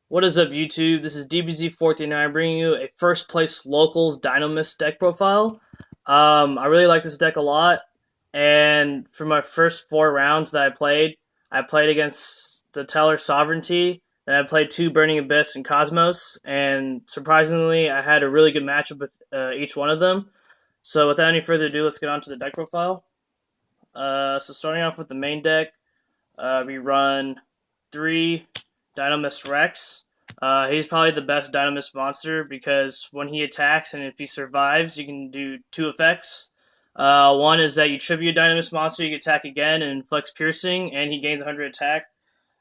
What is up, YouTube? This is DBZ439 bringing you a first place locals Dinomist deck profile. I really like this deck a lot, and for my first 4 rounds that I played against the Teller Sovereignty, then I played 2 Burning Abyss and Cosmos, and surprisingly, I had a really good matchup with each one of them. So, without any further ado, let's get on to the deck profile. So, starting off with the main deck, we run 3 Dinomist Rex. He's probably the best Dinomist monster because when he attacks and if he survives, you can do 2 effects. One is that you tribute a Dinomist monster, you can attack again and inflicts piercing, and he gains 100 attack.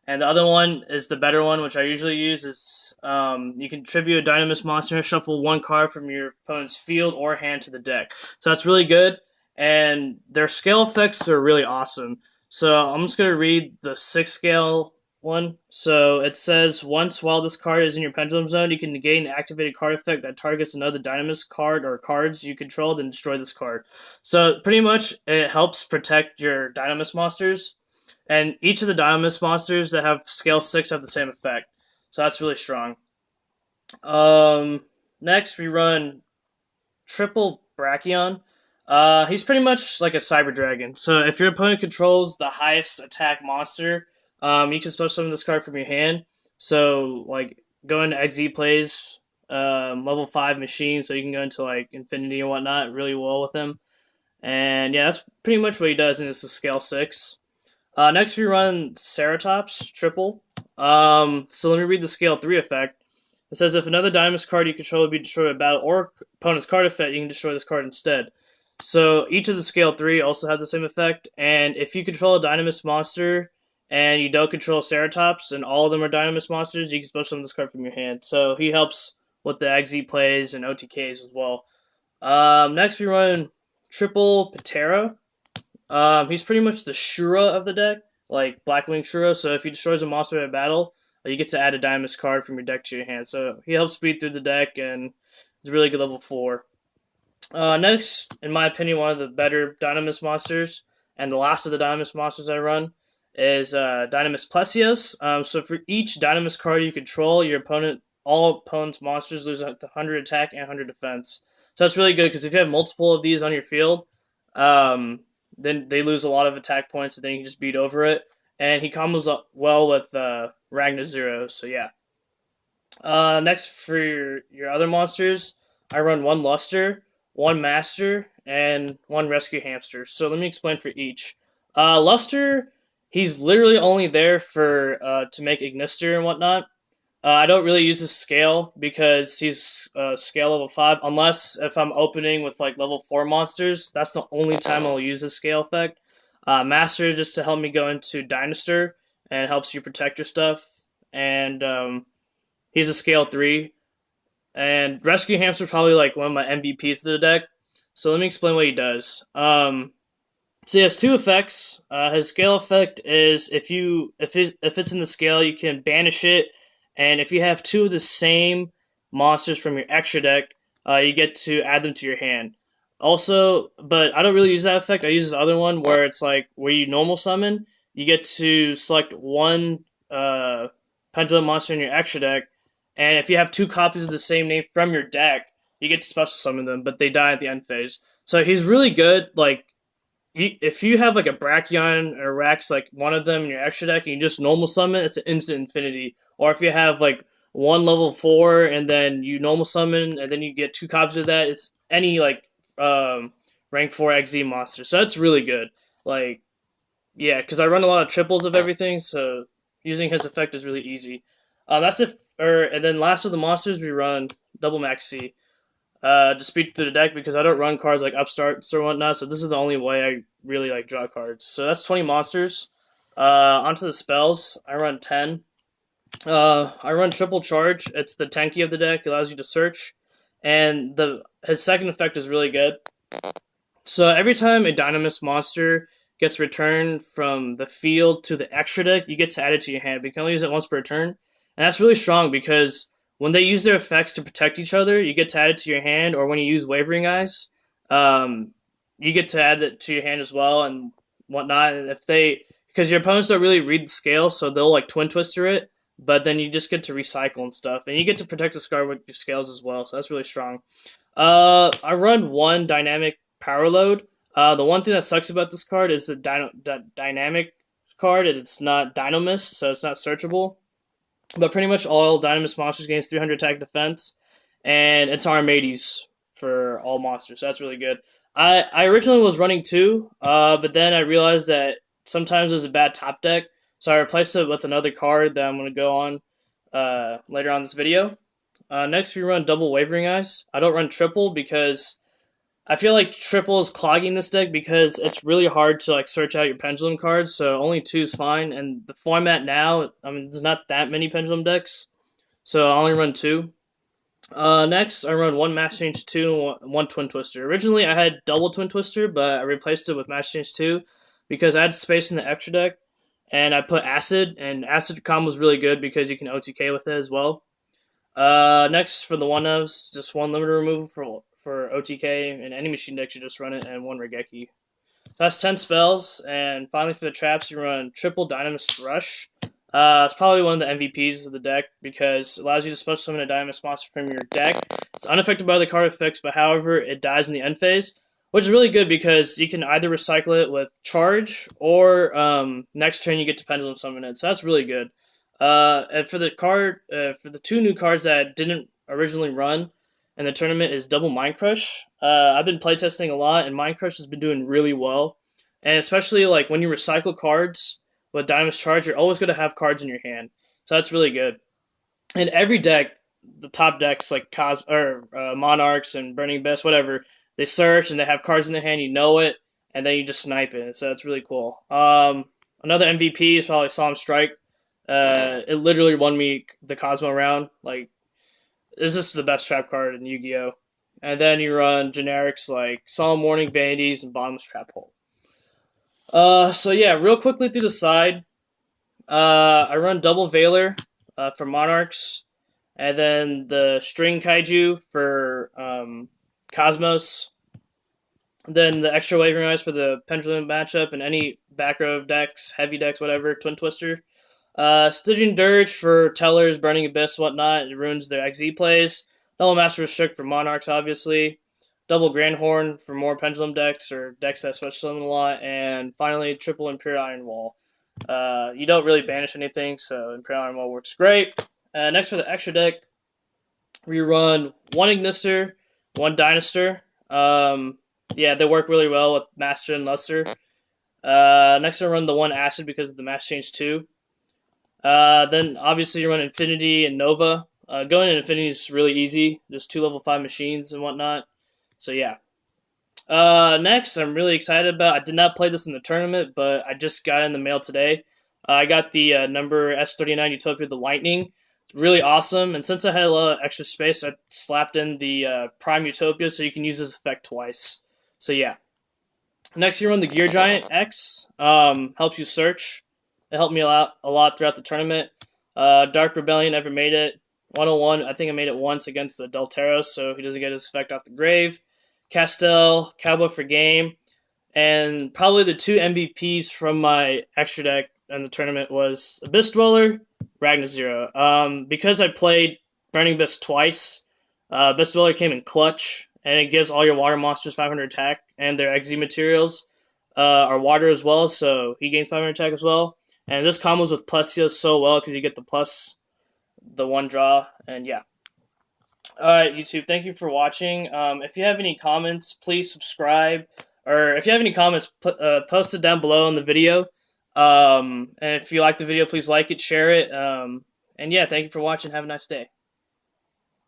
And the other one is the better one, which I usually use, is you can tribute a Dynamis monster, shuffle 1 card from your opponent's field or hand to the deck. So that's really good, and their scale effects are really awesome. So I'm just going to read the 6 scale one. So it says, once while this card is in your Pendulum Zone, you can negate an activated card effect that targets another Dynamis card or cards you control, then destroy this card. So pretty much it helps protect your Dynamis monsters, and each of the Dinomist monsters that have scale 6 have the same effect. So that's really strong. Next, we run triple Brachion. He's pretty much like a Cyber Dragon. So if your opponent controls the highest attack monster, you can special summon this card from your hand. So like go into XZ plays, level 5 machine, so you can go into like Infinity and whatnot really well with him. And yeah, that's pretty much what he does, and it's a scale 6. Next, we run Ceratops triple. So let me read the scale 3 effect. It says if another Dynamis card you control would be destroyed by battle or opponent's card effect, you can destroy this card instead. So each of the scale 3 also has the same effect, and if you control a Dynamis monster and you don't control Ceratops and all of them are Dynamis monsters, you can special summon this card from your hand. So he helps with the XZ plays and OTKs as well. Next, we run triple Patera. He's pretty much the Shura of the deck, like Blackwing Shura. So if he destroys a monster in a battle, you get to add a Dynamis card from your deck to your hand. So he helps speed through the deck and is really good level 4. Next, in my opinion, one of the better Dynamis monsters, and the last of the Dynamis monsters I run, is Dynamis Plesios. So for each Dynamis card you control, all opponent's monsters lose 100 attack and 100 defense. So that's really good because if you have multiple of these on your field, um, then they lose a lot of attack points, and then you can just beat over it. And he combos up well with Ragnar Zero, so yeah. Next, for your other monsters, I run 1 Luster, 1 Master, and 1 Rescue Hamster. So let me explain for each. Luster, he's literally only there for to make Ignister and whatnot. I don't really use his scale because he's scale level 5, unless if I'm opening with like level 4 monsters. That's the only time I'll use his scale effect. Master just to help me go into Dinosaur and helps you protect your stuff. And he's a scale 3. And Rescue Hamster is probably like one of my MVPs of the deck. So let me explain what he does. So he has 2 effects. His scale effect is if it's in the scale, you can banish it, and if you have 2 of the same monsters from your extra deck, you get to add them to your hand. Also, but I don't really use that effect. I use this other one where it's like where you normal summon, you get to select one pendulum monster in your extra deck, and if you have 2 copies of the same name from your deck, you get to special summon them, but they die at the end phase. So he's really good. Like if you have like a Brachion or Rex, like one of them in your extra deck, and you just normal summon, it's an instant infinity. Or if you have like one level 4 and then you normal summon and then you get 2 copies of that, it's any like rank 4 XZ monster. So that's really good. Like yeah, because I run a lot of triples of everything, so using his effect is really easy. That's if or and then last of the monsters we run double max C to speed through the deck because I don't run cards like upstarts or whatnot. So this is the only way I really like draw cards. So that's 20 monsters. Onto the spells, I run 10. I run triple charge. It's the tanky of the deck. It allows you to search, and the his second effect is really good. So every time a Dynamis monster gets returned from the field to the extra deck, you get to add it to your hand. But you can only use it once per turn, and that's really strong because when they use their effects to protect each other, you get to add it to your hand. Or when you use Wavering Eyes, um, you get to add it to your hand as well and whatnot. And if they because your opponents don't really read the scale, so they'll like Twin Twister it. but then you just get to recycle and stuff, and you get to protect the scar with your scales as well. So that's really strong. I run one dynamic power load. The one thing that sucks about this card is the dynamic card. It's not Dinomist, so it's not searchable. But pretty much all Dinomist monsters gains 300 attack defense, and it's Armades for all monsters. So that's really good. I originally was running two, but then I realized that sometimes there's a bad top deck, so I replaced it with another card that I'm going to go on later on this video. Next, we run double Wavering Eyes. I don't run triple because I feel like triple is clogging this deck because it's really hard to like search out your pendulum cards. So only two is fine. And the format now, I mean, there's not that many pendulum decks, so I only run two. Next, I run one Master Change 2 and one Twin Twister. Originally, I had double Twin Twister, but I replaced it with Master Change 2 because I had space in the extra deck, and I put Acid, and Acid combo was really good because you can OTK with it as well. Next for the one ofs, just one limiter removal for OTK, and any machine deck should just run it, and one Regeki. So that's 10 spells, and finally for the traps, you run triple Dynamist Rush. It's probably one of the MVPs of the deck because it allows you to special summon a Dynamist monster from your deck. It's unaffected by the card effects, but however, it dies in the end phase, which is really good because you can either recycle it with Charge or next turn you get to Pendulum Summon it. So that's really good. And for the card, for the two new cards that I didn't originally run in the tournament is Double Mind Crush. I've been playtesting a lot, and Mind Crush has been doing really well. And especially like when you recycle cards with Dynamist Charge, you're always going to have cards in your hand, so that's really good. And every deck, the top decks like Monarchs and Burning Abyss, whatever, they search and they have cards in their hand. You know it, and then you just snipe it. So it's really cool. Another MVP is probably Solemn Strike. It literally won me the Cosmo round. Like, this is the best trap card in Yu-Gi-Oh! And then you run generics like Solemn Warning, Vanities, and Bottomless Trap Hole. So yeah, real quickly through the side, I run Double Veiler for Monarchs, and then the String Kaiju for Cosmos. Then the extra Wavering Eyes for the Pendulum matchup and any back row decks, heavy decks, whatever, Twin Twister. Stygian Dirge for Tellers, Burning Abyss, whatnot. It ruins their XZ plays. Double Master Restrict for Monarchs, obviously. Double Grand Horn for more Pendulum decks or decks that special summon a lot. And finally, triple Imperial Iron Wall. You don't really banish anything, so Imperial Iron Wall works great. Next for the extra deck, we run one Ignister, one Dynaster. Yeah, they work really well with Master and Luster. Next, I run the one Acid because of the Master Change 2. Then obviously you run Infinity and Nova. Going in Infinity is really easy. There's two level 5 machines and whatnot. So yeah. Next, I'm really excited about. I did not play this in the tournament, but I just got it in the mail today. I got the number S39 Utopia, the Lightning. Really awesome. And since I had a lot of extra space, I slapped in the Prime Utopia so you can use this effect twice. So yeah. Next, you run the Gear Giant X. Helps you search. It helped me a lot throughout the tournament. Dark Rebellion never made it. 101, I think I made it once against the Delteros, so he doesn't get his effect off the grave. Castell, Cowboy for Game, and probably the two MVPs from my extra deck in the tournament was Abyss Dweller, Ragnar Zero. Because I played Burning Abyss twice, Abyss Dweller came in clutch, and it gives all your water monsters 500 attack, and their XZ materials are water as well, so he gains 500 attack as well. And this combos with Plessia so well because you get the plus, the one draw, and yeah. Alright, YouTube, thank you for watching. If you have any comments, please subscribe. Or if you have any comments, post it down below in the video. And if you like the video, please like it, share it. And yeah, thank you for watching. Have a nice day.